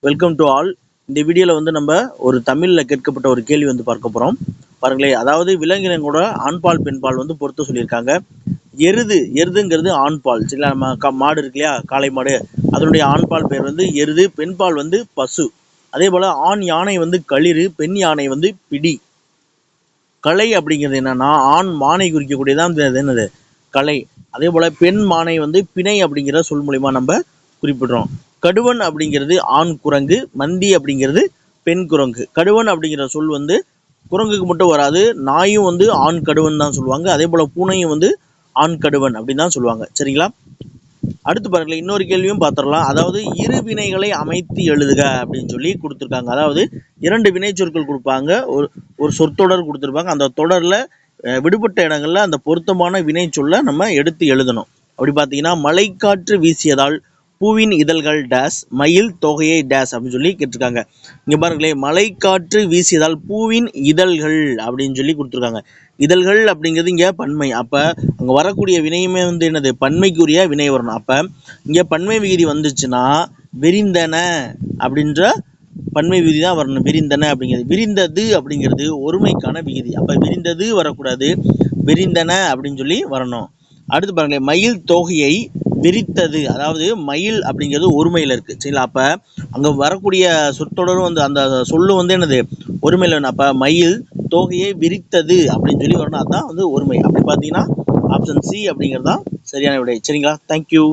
Welcome to all. இந்த வீடியோவில் வந்து நம்ம ஒரு தமிழில் கேட்கப்பட்ட ஒரு கேள்வி வந்து பார்க்க போகிறோம். பாருங்களேன், அதாவது விலங்கினங்களோட ஆண்பால் பெண்பால் வந்து பொறுத்து சொல்லியிருக்காங்க. எருதுங்கிறது ஆண்பால். சரிங்களா? நம்ம மாடு இருக்கு இல்லையா, காளை மாடு, அதனுடைய ஆண்பால் பேர் வந்து எருது, பெண்பால் வந்து பசு. அதே போல் ஆண் யானை வந்து களிறு, பெண் யானை வந்து பிடி. களை அப்படிங்கிறது என்னன்னா, ஆண் மானை குறிக்கக்கூடியதான் என்னது களை. அதே போல் பெண் மானை வந்து பிணை அப்படிங்கிற சொல் மூலிமா நம்ம குறிப்பிடுறோம். கடுவன் அப்படிங்கிறது ஆண் குரங்கு, மந்தி அப்படிங்கிறது பெண் குரங்கு. கடுவன் அப்படிங்கிற சொல் வந்து குரங்குக்கு மட்டும் வராது, நாயும் வந்து ஆண் கடுவன் தான் சொல்லுவாங்க. அதே போல் பூனையும் வந்து ஆண் கடுவன் அப்படின்னு தான் சொல்லுவாங்க. சரிங்களா? அடுத்து பாருங்களேன், இன்னொரு கேள்வியும் பார்த்துடலாம். அதாவது இரு வினைகளை அமைத்து எழுதுக அப்படின்னு சொல்லி கொடுத்துருக்காங்க. அதாவது இரண்டு வினை சொற்கள் கொடுப்பாங்க, ஒரு சொற்றொடர் கொடுத்துருப்பாங்க. அந்த தொடரில் விடுபட்ட இடங்களில் அந்த பொருத்தமான வினை சொல்ல நம்ம எடுத்து எழுதணும். அப்படி பார்த்தீங்கன்னா, மழைக்காற்று வீசியதால் பூவின் இதழ்கள் டேஸ், மயில் தொகையை டேஸ் அப்படின்னு சொல்லி கேட்டிருக்காங்க. இங்கே பாருங்களேன், மழைக்காற்று வீசியதால் பூவின் இதழ்கள் அப்படின்னு சொல்லி கொடுத்துருக்காங்க. இதழ்கள் அப்படிங்கிறது இங்கே பன்மை. அப்போ அங்கே வரக்கூடிய வினையுமே வந்து என்னது, பன்மைக்குரிய வினை வரணும். அப்போ இங்கே பன்மை விகுதி வந்துச்சுன்னா விரிந்தன அப்படின்ற பன்மை விகுதி தான் வரணும். விரிந்தன அப்படிங்கிறது. விரிந்தது அப்படிங்கிறது ஒருமைக்கான விகுதி. அப்போ விரிந்தது வரக்கூடாது, விரிந்தன அப்படின்னு சொல்லி வரணும். அடுத்து பாருங்களேன், மயில் தொகையை விரித்தது. அதாவது மயில் அப்படிங்கிறது ஒருமையில் இருக்குது. சரிங்களா? அப்போ அங்கே வரக்கூடிய சொற்றொடரும் வந்து அந்த சொல்லு வந்து என்னது, ஒருமையில் வேணும். அப்போ மயில் தொகையை விரித்தது அப்படின்னு சொல்லி வரணும். அதுதான் வந்து ஒருமை. அப்படி பார்த்தீங்கன்னா ஆப்ஷன் சி அப்படிங்கிறது தான் சரியான விடை. சரிங்களா? தேங்க்யூ.